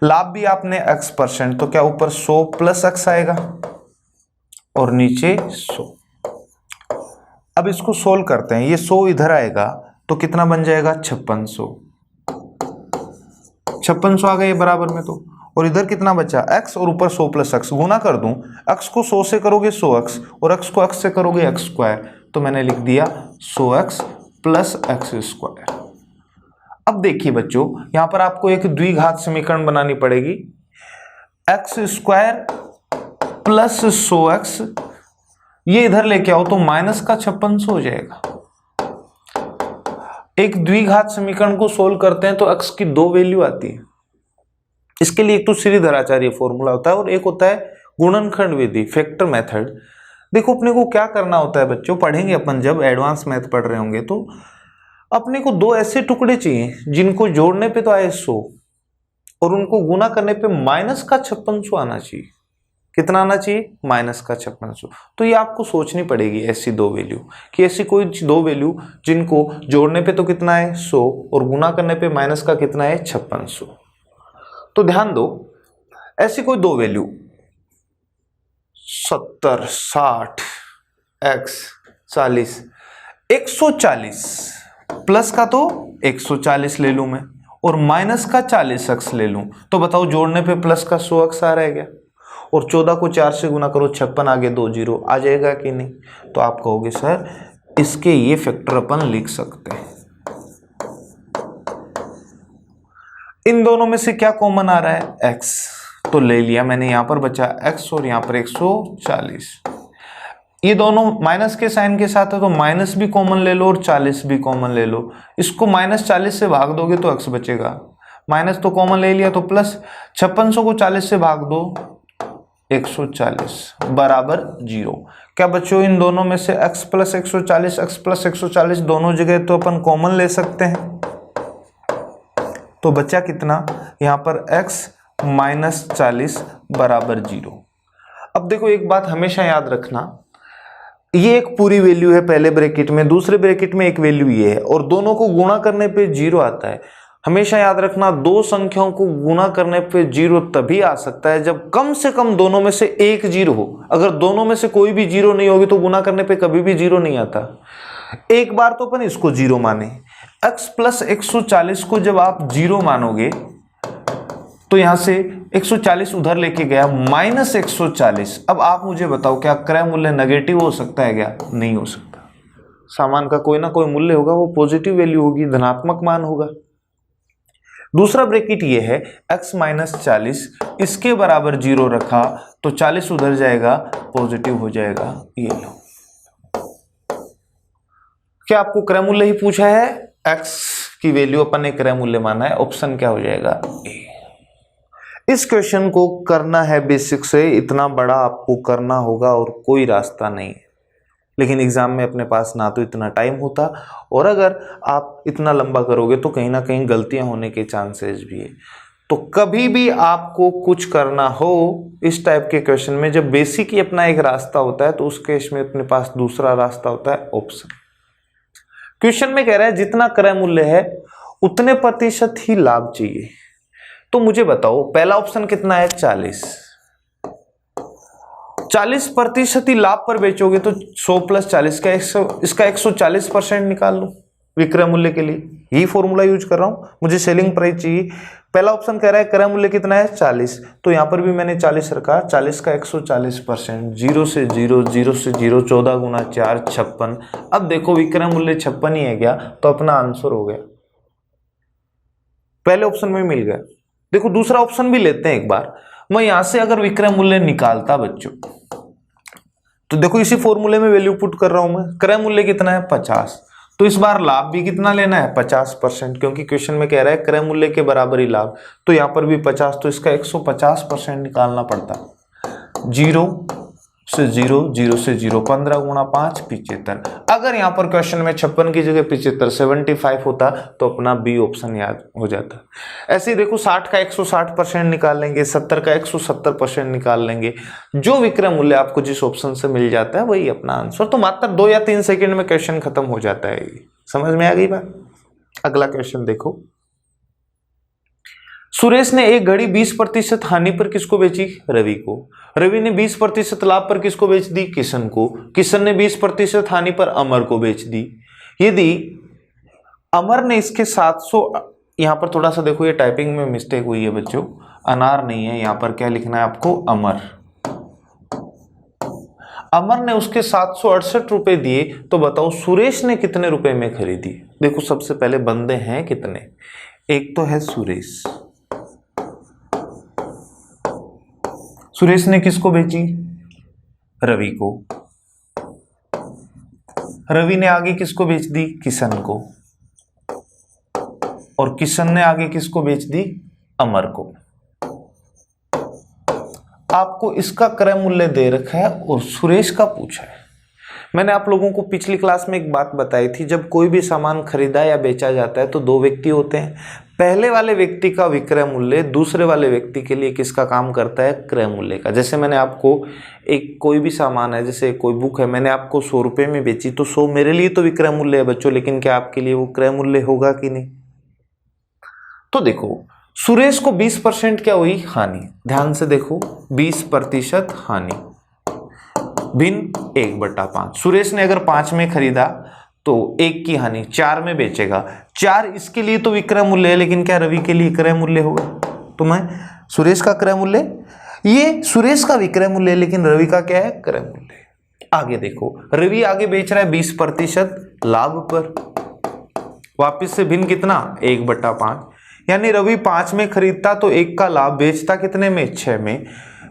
लाभ भी आपने x%, तो क्या ऊपर 100 प्लस x आएगा और नीचे 100। अब इसको सोल्व करते हैं, ये 100 इधर आएगा तो कितना बन जाएगा? 5600। 5600 आ गए बराबर में, तो और इधर कितना बचा? x और ऊपर 100 प्लस x, गुना कर दूं, x को 100 से करोगे 100x और x को x से करोगे x², तो मैंने लिख दिया 100x प्लस x²। अब देखिए बच्चों यहां पर आपको एक द्विघात समीकरण बनानी पड़ेगी, x² प्लस 100x, ये इधर लेके आओ तो माइनस का 5600 हो जाएगा। एक द्विघात समीकरण को सोल्व करते हैं तो x की 2 वैल्यू आती है। इसके लिए एक तो श्रीधराचार्य फॉर्मूला होता है और एक होता है गुणनखंड विधि, फैक्टर मेथड। देखो अपने को क्या करना होता है बच्चों, पढ़ेंगे अपन जब एडवांस मैथ पढ़ रहे होंगे, तो अपने को 2 ऐसे टुकड़े चाहिए जिनको जोड़ने पे तो आए 100 और उनको गुना करने पे माइनस का 5600 आना चाहिए। कितना आना चाहिए? माइनस का 5600। तो ये आपको सोचनी पड़ेगी ऐसी 2 वैल्यू, कि ऐसी कोई 2 वैल्यू जिनको जोड़ने पे तो कितना है 100 और गुना करने पे माइनस का कितना है 5600। तो ध्यान दो ऐसी कोई 2 वैल्यू 70, 60, x 40, 140 प्लस का तो 140 ले लूं मैं और माइनस का 40x ले लूं, तो बताओ जोड़ने पे प्लस का 100x आ रहा है क्या? और 14 को 4 से गुना करो, 56 आगे 2 0 आ जाएगा कि नहीं? तो आप कहोगे सर इसके ये फैक्टर अपन लिख सकते हैं। इन दोनों में से क्या कॉमन आ रहा है? x, तो ले लिया मैंने, यहां पर बचा x और यहां पर 140। ये दोनों माइनस के साइन के साथ है तो माइनस भी कॉमन ले लो और 40 भी कॉमन ले लो। इसको -40 से भाग दोगे तो x बचेगा, माइनस तो कॉमन ले लिया तो प्लस, 5600 को 40 से भाग दो 140 बराबर 0। क्या बच्चों इन दोनों में से x प्लस 140, x प्लस 140 दोनों जगह तो अपन कॉमन ले सकते हैं, तो बचा कितना? यहाँ पर x -40 बराबर 0। अब देखो एक बात हमेशा याद रखना, ये एक पूरी वैल्यू है पहले ब्रैकेट में, दूसरे ब्रैकेट में एक वैल्यू ये है और दोनों को गुणा करने पे 0 आता है। हमेशा याद रखना 2 संख्याओं को गुणा करने पे 0 तभी आ सकता है जब कम से कम दोनों में से एक 0 हो। अगर दोनों में से कोई भी 0 नहीं होगी तो गुणा करने पे कभी भी 0 नहीं आता। एक बार तो अपन इसको 0 माने, x प्लस 140 को जब आप 0 मानोगे तो यहां से 140 उधर लेके गया, माइनस 140। अब आप मुझे बताओ क्या क्रय मूल्य नेगेटिव हो सकता है क्या? नहीं हो सकता। सामान का कोई ना कोई मूल्य होगा, वो पॉजिटिव वैल्यू होगी, धनात्मक मान होगा। दूसरा ब्रैकेट ये है x माइनस 40, इसके बराबर 0 रखा तो 40 उधर जाएगा, पॉजिटिव हो जाएगा। ये लो, क्या आपको क्रय मूल्य ही पूछा है? x की वैल्यू अपन ने क्रय मूल्य माना है, ऑप्शन क्या हो जाएगा? ए। इस क्वेश्चन को करना है बेसिक से, इतना बड़ा आपको करना होगा और कोई रास्ता नहीं है। लेकिन एग्जाम में अपने पास ना तो इतना टाइम होता, और अगर आप इतना लंबा करोगे तो कहीं ना कहीं गलतियां होने के चांसेस भी है। तो कभी भी आपको कुछ करना हो इस टाइप के क्वेश्चन में, जब बेसिक ही अपना एक रास्ता होता है तो उस केस में अपने पास दूसरा रास्ता होता है, ऑप्शन। क्वेश्चन में कह रहा है जितना क्रय मूल्य है उतने प्रतिशत ही लाभ चाहिए। तो मुझे बताओ पहला ऑप्शन कितना है? 40% ही लाभ पर बेचोगे तो 100 प्लस 40 का 100, इसका 140% निकाल लो विक्रय मूल्य के लिए। यही फॉर्मूला यूज कर रहा हूं, मुझे सेलिंग प्राइस चाहिए। पहला ऑप्शन कह रहा है क्रय मूल्य कितना है? 40, तो यहां पर भी मैंने 40 रखा, 40 का 140%, 0 से 0, 0 से 0, 14 गुना 4, 56। अब देखो विक्रय मूल्य 56 ही है क्या, तो अपना आंसर हो गया, पहले ऑप्शन में मिल गया। देखो दूसरा ऑप्शन भी लेते हैं एक बार। मैं यहां से अगर विक्रय मूल्य निकालता बच्चों, तो देखो इसी फॉर्मूले में वैल्यू पुट कर रहा हूं मैं। क्रय मूल्य कितना है? 50, तो इस बार लाभ भी कितना लेना है? 50%, क्योंकि क्वेश्चन में कह रहा है क्रय मूल्य के बराबर ही लाभ, तो यहां पर भी 50, तो इसका 150% निकालना पड़ता। 0 से 0, 0 से 0, 15 गुणा 5, 75। अगर यहां पर क्वेश्चन में 56 की जगह 75, 75 होता तो अपना बी ऑप्शन याद हो जाता। ऐसे ही देखो 60 का 160% निकाल लेंगे, 70 का 170% निकाल लेंगे। जो विक्रय मूल्य आपको जिस ऑप्शन से मिल जाता है वही अपना आंसर। तो मात्र 2 या 3 सेकंड में क्वेश्चन खत्म हो जाता है। समझ में आ गई बात? अगला क्वेश्चन देखो। सुरेश ने एक घड़ी 20% हानि पर किसको बेची? रवि को। रवि ने 20% लाभ पर किसको बेच दी? किशन को। किशन ने 20% हानि पर अमर को बेच दी। यदि अमर ने इसके 700, यहां पर थोड़ा सा देखो ये टाइपिंग में मिस्टेक हुई है बच्चों, अनार नहीं है, यहां पर क्या लिखना है आपको? अमर। अमर ने उसके 768 रुपए दिए, तो बताओ सुरेश ने कितने रुपए में खरीदी? देखो सबसे पहले बंदे हैं कितने, एक तो है सुरेश। सुरेश ने किसको बेची? रवि को। रवि ने आगे किसको बेच दी? किशन को। और किशन ने आगे किसको बेच दी? अमर को। आपको इसका क्रय मूल्य दे रखा है और सुरेश का पूछा है। मैंने आप लोगों को पिछली क्लास में एक बात बताई थी, जब कोई भी सामान खरीदा या बेचा जाता है तो 2 व्यक्ति होते हैं। पहले वाले व्यक्ति का विक्रय मूल्य दूसरे वाले व्यक्ति के लिए किसका काम करता है? क्रय मूल्य का। जैसे मैंने आपको एक कोई भी सामान है, जैसे कोई बुक है, मैंने आपको 100 रुपये में बेची, तो 100 मेरे लिए तो विक्रय मूल्य है बच्चों, लेकिन क्या आपके लिए वो क्रय मूल्य होगा कि नहीं? तो देखो सुरेश को 20% क्या हुई? हानि। ध्यान से देखो 20% हानि भिन्न 1/5। सुरेश ने अगर 5 में खरीदा तो 1 की हानि, 4 में बेचेगा, 4 इसके लिए तो विक्रय मूल्य है, लेकिन क्या रवि के लिए क्रय मूल्य होगा? तो मैं सुरेश का क्रय मूल्य, ये सुरेश का विक्रय मूल्य है, लेकिन रवि का क्या है? क्रय मूल्य। आगे देखो रवि आगे बेच रहा है 20% लाभ पर, वापिस से भिन्न कितना? 1/5। यानी रवि 5 में खरीदता तो 1 का लाभ, बेचता कितने में? 6 में।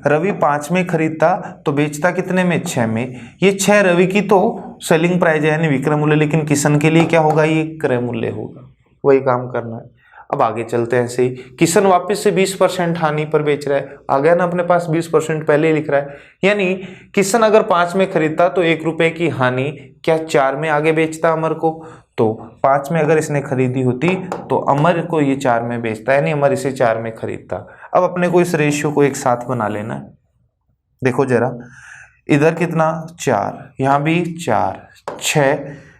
रवि 5 में खरीदता तो बेचता कितने में? 6 में। ये 6 रवि की तो सेलिंग प्राइस है यानी विक्रय मूल्य, लेकिन किशन के लिए क्या होगा? ये क्रय मूल्य होगा। वही काम करना है। अब आगे चलते हैं। ऐसे ही किशन वापस से 20% हानि पर बेच रहा है, आ गया ना अपने पास 20% पहले ही लिख रहा है। यानी किशन अगर 5 में खरीदता तो 1 रुपए की हानि, क्या 4 में आगे बेचता अमर को? तो 5 में अगर इसने खरीदी होती तो अमर को ये 4 में बेचता, यानी अमर इसे 4 में खरीदता। अब अपने को इस रेशियो को एक साथ बना लेना है। देखो जरा, इधर कितना? 4, यहां भी 4, 6,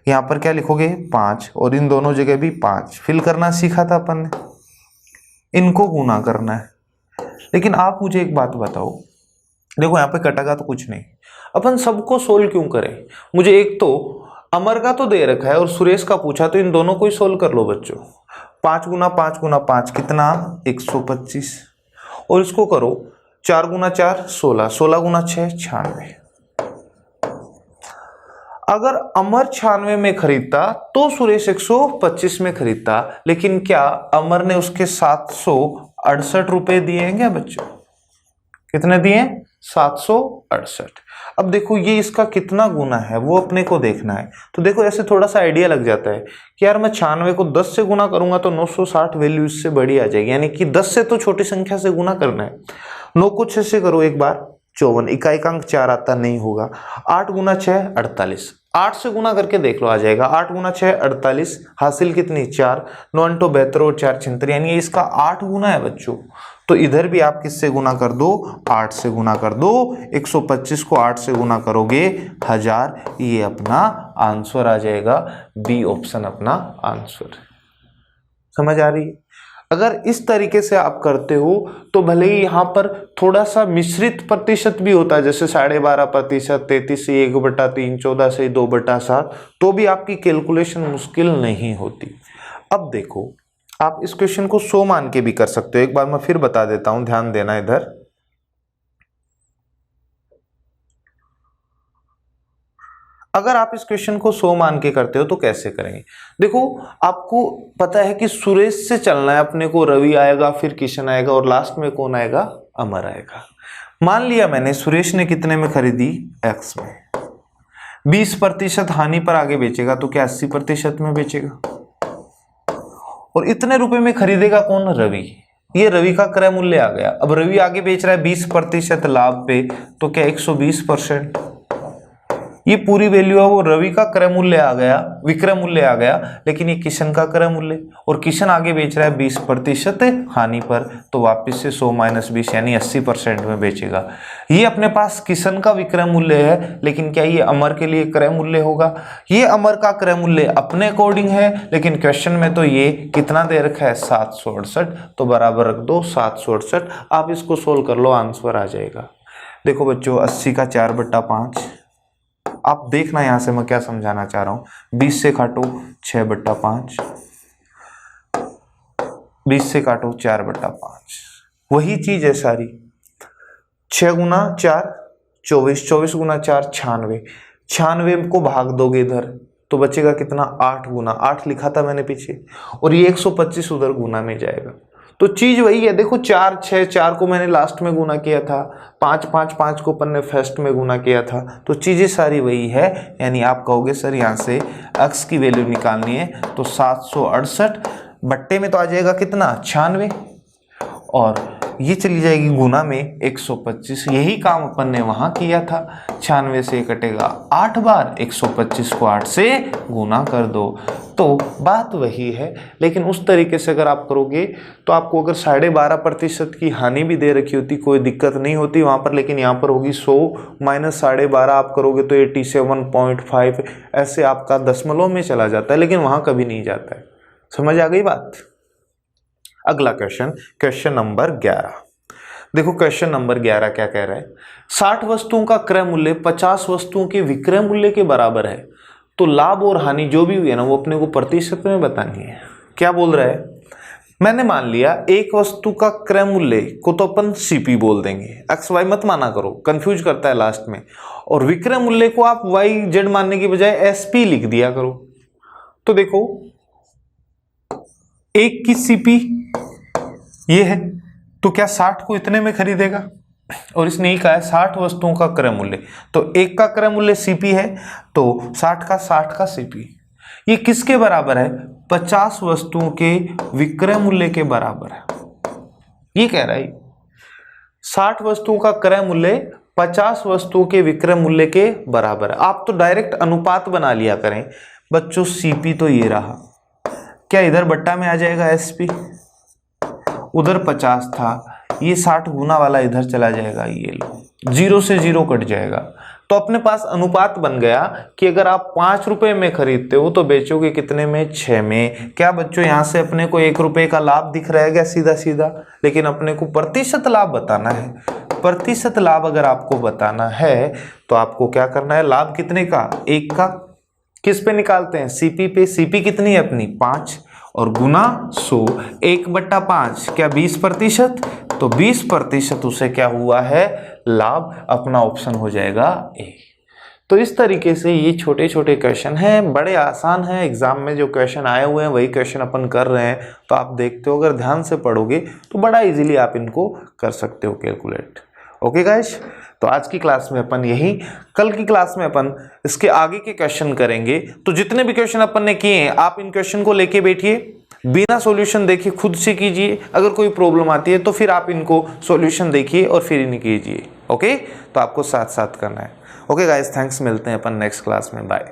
यहां पर क्या लिखोगे? 5, और इन दोनों जगह भी 5। फिल करना सीखा था अपन ने, इनको गुना करना है। लेकिन आप मुझे एक बात बताओ, देखो यहां पे कटेगा तो कुछ नहीं, अपन सबको सोल्व क्यों करें? मुझे एक तो अमर का तो दे रखा है और सुरेश का पूछा, तो इन दोनों को ही सोल्व कर लो बच्चों। 5 गुना 5 गुना 5 कितना 125, और इसको करो 4 गुना 4 16, 16 गुना 6 96। अगर अमर 96 में खरीदता तो सुरेश 125 में खरीदता, लेकिन क्या अमर ने उसके 768 रुपए दिए हैं क्या बच्चों? कितने दिए? 768। अब देखो ये इसका कितना गुना है वो अपने को देखना है। तो देखो ऐसे थोड़ा सा आइडिया लग जाता है कि यार मैं 96 को 10 से गुना करूंगा तो 960 वैल्यू इससे बड़ी आ जाएगी, यानी कि 10 से तो छोटी संख्या से गुना करना है। 9 को 6 से करो एक बार 54, इकाई का अंक 4 आता नहीं होगा। 8 गुना 6 48, 8 से गुना करके देख लो आ जाएगा। 8 गुना 6 48, हासिल कितनी 4, 9 अंटो 72 और 4 76, यानी इसका 8 गुना है बच्चों। तो इधर भी आप किससे गुना कर दो? 8 से गुना कर दो। 125 को 8 से गुना करोगे 1000, ये अपना आंसर आ जाएगा। बी ऑप्शन अपना आंसर। समझ आ रही है? अगर इस तरीके से आप करते हो तो भले ही यहाँ पर थोड़ा सा मिश्रित प्रतिशत भी होता है, जैसे 12.5%, 33 से 1/3, 14 से 2/7, तो भी आपकी कैलकुलेशन मुश्किल नहीं होती। अब देखो आप इस क्वेश्चन को 100 मान के भी कर सकते हो। एक बार मैं फिर बता देता हूं, ध्यान देना इधर। अगर आप इस क्वेश्चन को 100 मान के करते हो तो कैसे करेंगे? देखो आपको पता है कि सुरेश से चलना है अपने को, रवि आएगा, फिर किशन आएगा और लास्ट में कौन आएगा? अमर आएगा। मान लिया मैंने सुरेश ने कितने में खरीदी? X में। 20% हानि पर आगे बेचेगा तो क्या 80% में बेचेगा? और इतने रुपए में खरीदेगा कौन? रवि। ये रवि का क्रय मूल्य आ गया। अब रवि आगे बेच रहा है 20% लाभ पे, तो क्या 120%? ये पूरी वैल्यू है वो रवि का क्रय मूल्य आ गया, विक्रय मूल्य आ गया, लेकिन ये किशन का क्रय मूल्य, और किशन आगे बेच रहा है 20% हानि पर, तो वापस से 100 - 20 यानी 80% में बेचेगा। ये अपने पास किशन का विक्रय मूल्य है, लेकिन क्या ये अमर के लिए क्रय मूल्य होगा? ये अमर का क्रय मूल्य अपने अकॉर्डिंग है, लेकिन क्वेश्चन में तो ये कितना दे रखा है? 768, तो बराबर रख दो 768। आप इसको सोल्व कर लो, आंसर आ जाएगा। देखो बच्चों 80 का 4/5, आप देखना यहां से मैं क्या समझाना चाह रहा हूं। 20 से काटो 6/5, 20 से काटो 4/5, वही चीज है सारी। 6 गुना 4 24, 24 गुना 4 96, 96 को भाग दोगे इधर तो बचेगा कितना? 8 गुना 8 लिखा था मैंने पीछे, और ये 125 उधर गुना में जाएगा। तो चीज वही है। देखो 4 6 4 को मैंने लास्ट में गुना किया था, 5 5 5 को अपन ने फर्स्ट में गुना किया था, तो चीजें सारी वही है। यानी आप कहोगे सर यहाँ से x की वैल्यू निकालनी है, तो 768 बट्टे में तो आ जाएगा कितना? 96, और ये चली जाएगी गुना में 125। यही काम अपन ने वहां किया था। 96 से कटेगा 8 बार, 125 को 8 से गुना कर दो, तो बात वही है। लेकिन उस तरीके से अगर आप करोगे तो आपको अगर 12.5% की हानि भी दे रखी होती कोई दिक्कत नहीं होती वहां पर, लेकिन यहाँ पर होगी 100 - 12.5 आप करोगे तो 87.5 ऐसे आपका दशमलव में चला जाता है, लेकिन वहां कभी नहीं जाता है। समझ आ गई बात? अगला क्वेश्चन, क्वेश्चन नंबर 11। देखो क्वेश्चन नंबर 11 क्या कह रहा है? 60 वस्तुओं का क्रय मूल्य 50 वस्तुओं के विक्रय मूल्य के बराबर है, तो लाभ और हानि जो भी हुई है ना वो अपने को प्रतिशत में बतानी है। क्या बोल रहा है? मैंने मान लिया एक वस्तु का क्रय मूल्य को तो अपन सीपी बोल देंगे, एक्स वाई मत माना करो, कंफ्यूज करता है लास्ट में, और विक्रय मूल्य को आप वाई जेड मानने की बजाय एसपी लिख दिया करो। तो देखो एक की सीपी ये है, तो क्या 60 को इतने में खरीदेगा? और इसने ही कहा है 60 वस्तुओं का क्रय मूल्य, तो एक का क्रय मूल्य सीपी है, तो 60 का सीपी। ये किसके बराबर है? 50 वस्तुओं के विक्रय मूल्य के बराबर है। ये कह रहा है 60 वस्तुओं का क्रय मूल्य 50 वस्तुओं के विक्रय मूल्य के बराबर है। आप तो डायरेक्ट अनुपात बना लिया करें बच्चों। सीपी तो ये रहा, क्या इधर बट्टा में आ जाएगा एसपी, उधर 50 था, ये 60 गुना वाला इधर चला जाएगा, ये लो 0 से 0 कट जाएगा। तो अपने पास अनुपात बन गया कि अगर आप 5 रुपए में खरीदते हो तो बेचोगे कितने में? 6 में। क्या बच्चों यहाँ से अपने को 1 रुपए का लाभ दिख रहा है क्या सीधा सीधा? लेकिन अपने को प्रतिशत लाभ बताना है। प्रतिशत लाभ अगर आपको बताना है तो आपको क्या करना है? लाभ कितने का? 1 का, किस पे निकालते हैं? सीपी पे। सीपी कितनी है अपनी? 5 और गुना 100, 1/5 क्या 20%? तो 20% उसे क्या हुआ है? लाभ। अपना ऑप्शन हो जाएगा ए। तो इस तरीके से ये छोटे छोटे क्वेश्चन हैं, बड़े आसान हैं। एग्जाम में जो क्वेश्चन आए हुए हैं वही क्वेश्चन अपन कर रहे हैं, तो आप देखते हो, अगर ध्यान से पढ़ोगे तो बड़ा इजीली आप इनको कर सकते हो कैलकुलेट। ओके गाइस, तो आज की क्लास में अपन यही, कल की क्लास में अपन इसके आगे के क्वेश्चन करेंगे। तो जितने भी क्वेश्चन अपन ने किए हैं, आप इन क्वेश्चन को लेके बैठिए, बिना सॉल्यूशन देखे खुद से कीजिए। अगर कोई प्रॉब्लम आती है तो फिर आप इनको सॉल्यूशन देखिए और फिर इन्हें कीजिए। ओके, तो आपको साथ साथ करना है। ओके गाइस, थैंक्स, मिलते हैं अपन नेक्स्ट क्लास में, बाय।